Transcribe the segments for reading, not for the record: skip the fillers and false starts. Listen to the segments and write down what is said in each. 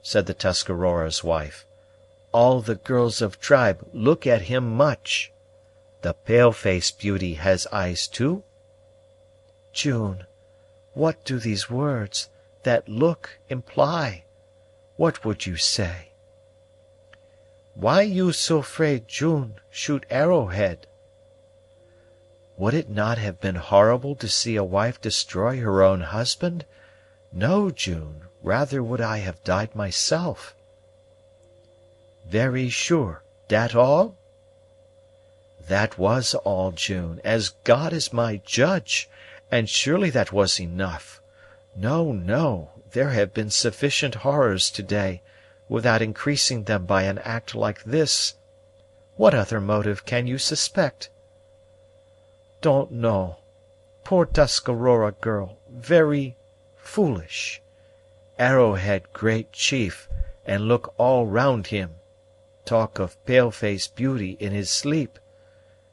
said the Tuscarora's wife. "All the girls of tribe look at him much. The pale-face beauty has eyes too?" "June, what do these words, that look, imply? What would you say?" "Why you so 'fraid June shoot Arrowhead?" "Would it not have been horrible to see a wife destroy her own husband? No, June, rather would I have died myself." "Very sure, dat all?" "That was all, June, as God is my judge; and surely that was enough. No, no, there have been sufficient horrors to day, without increasing them by an act like this. What other motive can you suspect?" "Don't know. Poor Tuscarora girl, very foolish. Arrowhead great chief, and look all round him. Talk of pale-face beauty in his sleep.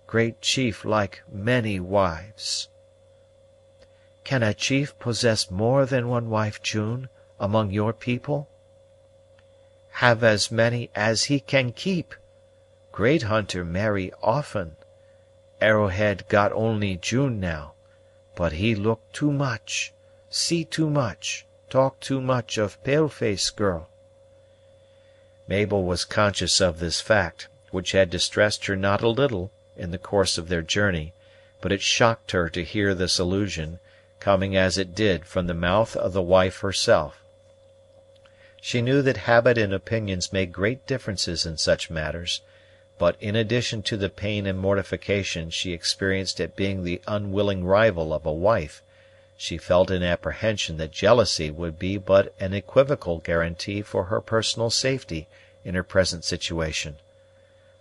Great chief like many wives." "Can a chief possess more than one wife, June, among your people?" "Have as many as he can keep. Great hunter marry often. Arrowhead got only June now, but he look too much, see too much, talk too much of pale-face girl." Mabel was conscious of this fact, which had distressed her not a little in the course of their journey, but it shocked her to hear this allusion, coming as it did from the mouth of the wife herself. She knew that habit and opinions made great differences in such matters, but in addition to the pain and mortification she experienced at being the unwilling rival of a wife, she felt an apprehension that jealousy would be but an equivocal guarantee for her personal safety in her present situation.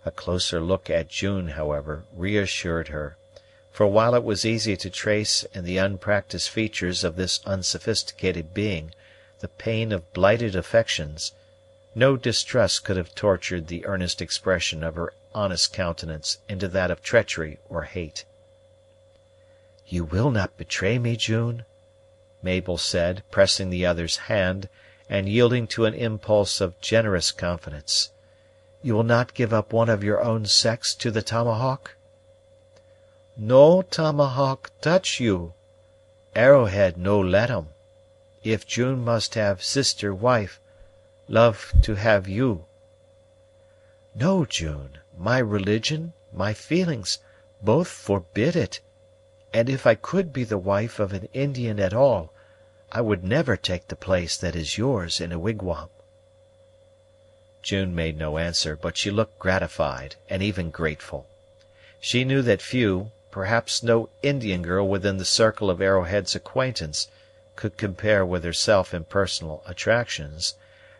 A closer look at June, however, reassured her; for while it was easy to trace in the unpractised features of this unsophisticated being the pain of blighted affections, no distrust could have tortured the earnest expression of her honest countenance into that of treachery or hate. "You will not betray me, June?" Mabel said, pressing the other's hand, and yielding to an impulse of generous confidence. "You will not give up one of your own sex to the tomahawk?" "No tomahawk touch you. Arrowhead no let 'em. If June must have sister wife, love to have you." "No, June, my religion, my feelings, both forbid it; and if I could be the wife of an Indian at all, I would never take the place that is yours in a wigwam." June made no answer, but she looked gratified and even grateful. She knew that few, perhaps no Indian girl within the circle of Arrowhead's acquaintance, could compare with herself in personal attractions,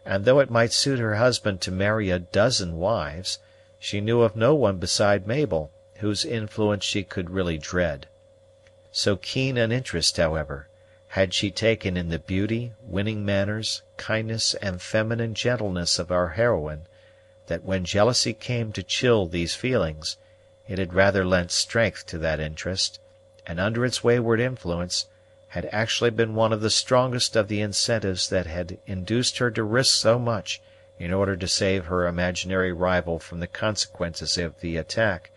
and though it might suit her husband to marry a dozen wives, she knew of no one beside Mabel whose influence she could really dread. So keen an interest, however, had she taken in the beauty, winning manners, kindness, and feminine gentleness of our heroine, that when jealousy came to chill these feelings, it had rather lent strength to that interest, and under its wayward influence had actually been one of the strongest of the incentives that had induced her to risk so much in order to save her imaginary rival from the consequences of the attack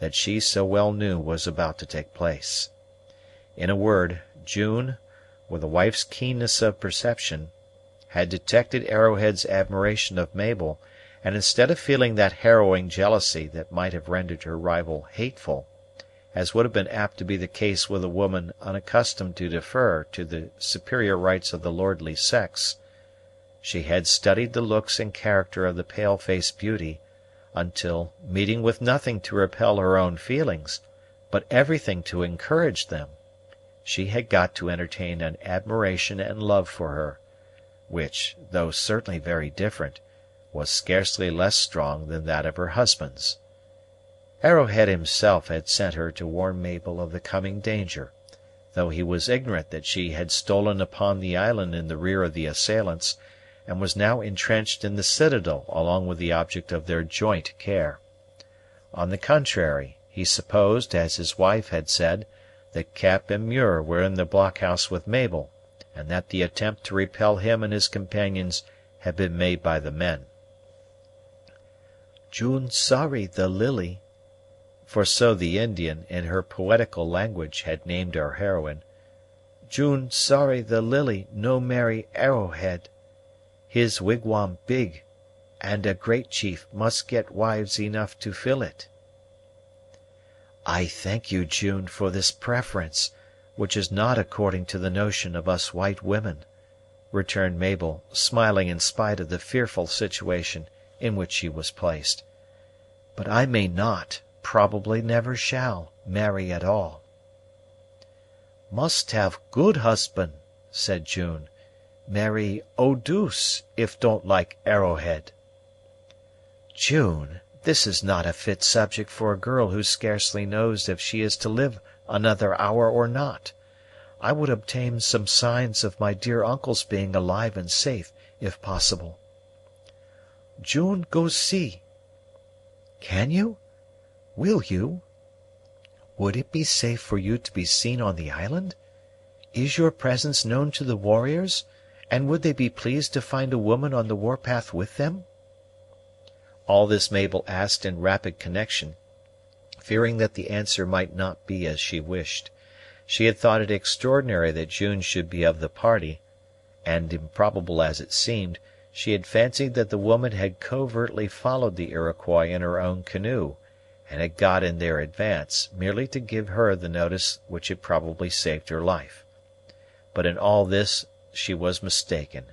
that she so well knew was about to take place. In a word, June, with a wife's keenness of perception, had detected Arrowhead's admiration of Mabel, and instead of feeling that harrowing jealousy that might have rendered her rival hateful, as would have been apt to be the case with a woman unaccustomed to defer to the superior rights of the lordly sex, she had studied the looks and character of the pale-faced beauty, until, meeting with nothing to repel her own feelings, but everything to encourage them, she had got to entertain an admiration and love for her, which, though certainly very different, was scarcely less strong than that of her husband's. Arrowhead himself had sent her to warn Mabel of the coming danger, though he was ignorant that she had stolen upon the island in the rear of the assailants, and was now entrenched in the citadel along with the object of their joint care. On the contrary, he supposed, as his wife had said, that Cap and Muir were in the blockhouse with Mabel, and that the attempt to repel him and his companions had been made by the men. "June sorry the lily," for so the Indian, in her poetical language, had named our heroine. "June sorry the lily no marry Arrowhead. His wigwam big, and a great chief must get wives enough to fill it." "I thank you, June, for this preference, which is not according to the notion of us white women," returned Mabel, smiling in spite of the fearful situation in which she was placed. "But I may not, probably never shall, marry at all." "Must have good husband," said June. "Marry Eau douce, if don't like Arrowhead." "June, this is not a fit subject for a girl who scarcely knows if she is to live another hour or not. I would obtain some signs of my dear uncle's being alive and safe, if possible." "June go see." "Can you? Will you? Would it be safe for you to be seen on the island? Is your presence known to the warriors, and would they be pleased to find a woman on the war-path with them?" All this Mabel asked in rapid connection, fearing that the answer might not be as she wished. She had thought it extraordinary that June should be of the party, and, improbable as it seemed, she had fancied that the woman had covertly followed the Iroquois in her own canoe, and had got in their advance, merely to give her the notice which had probably saved her life. But in all this she was mistaken,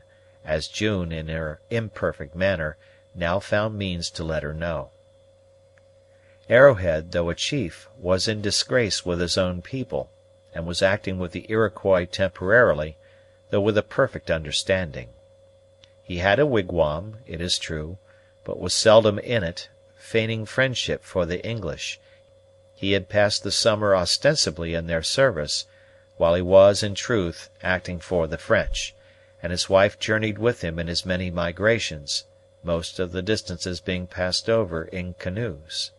as June, in her imperfect manner, now found means to let her know. Arrowhead, though a chief, was in disgrace with his own people, and was acting with the Iroquois temporarily, though with a perfect understanding. He had a wigwam, it is true, but was seldom in it, feigning friendship for the English. He had passed the summer ostensibly in their service, while he was, in truth, acting for the French, and his wife journeyed with him in his many migrations, most of the distances being passed over in canoes.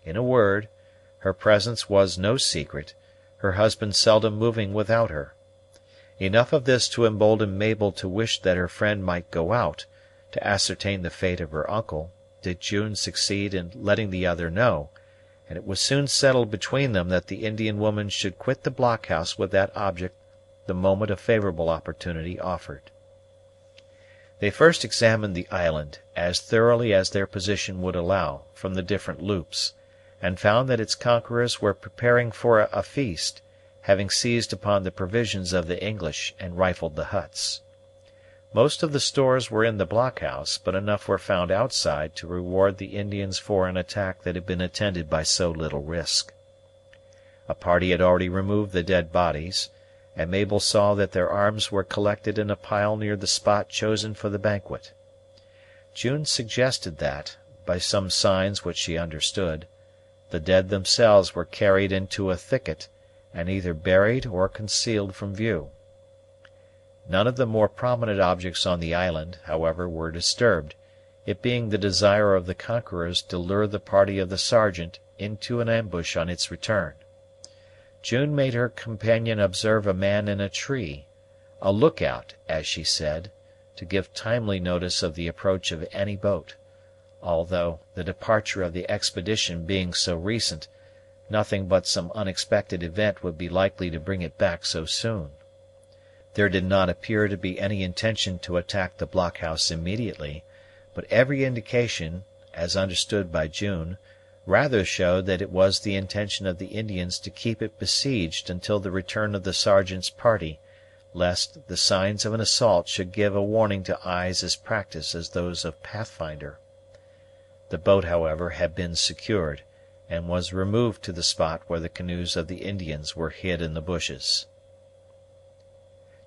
In a word, her presence was no secret, her husband seldom moving without her. Enough of this to embolden Mabel to wish that her friend might go out, to ascertain the fate of her uncle, did June succeed in letting the other know, and it was soon settled between them that the Indian woman should quit the blockhouse with that object the moment a favorable opportunity offered. They first examined the island, as thoroughly as their position would allow, from the different loops, and found that its conquerors were preparing for a feast, having seized upon the provisions of the English and rifled the huts. Most of the stores were in the blockhouse, but enough were found outside to reward the Indians for an attack that had been attended by so little risk. A party had already removed the dead bodies, and Mabel saw that their arms were collected in a pile near the spot chosen for the banquet. June suggested that, by some signs which she understood, the dead themselves were carried into a thicket, and either buried or concealed from view. None of the more prominent objects on the island, however, were disturbed, it being the desire of the conquerors to lure the party of the Sergeant into an ambush on its return. June made her companion observe a man in a tree, a lookout, as she said, to give timely notice of the approach of any boat, although, the departure of the expedition being so recent, nothing but some unexpected event would be likely to bring it back so soon. There did not appear to be any intention to attack the blockhouse immediately, but every indication, as understood by June, rather showed that it was the intention of the Indians to keep it besieged until the return of the Sergeant's party, lest the signs of an assault should give a warning to eyes as practised as those of Pathfinder. The boat, however, had been secured, and was removed to the spot where the canoes of the Indians were hid in the bushes.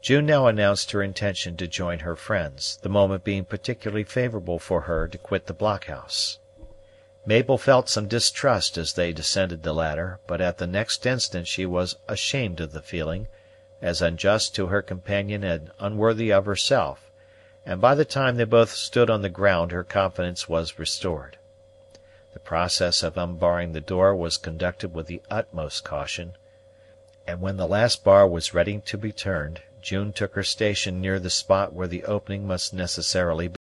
June now announced her intention to join her friends, the moment being particularly favorable for her to quit the blockhouse. Mabel felt some distrust as they descended the ladder, but at the next instant she was ashamed of the feeling, as unjust to her companion and unworthy of herself, and by the time they both stood on the ground her confidence was restored. The process of unbarring the door was conducted with the utmost caution, and when the last bar was ready to be turned, June took her station near the spot where the opening must necessarily be.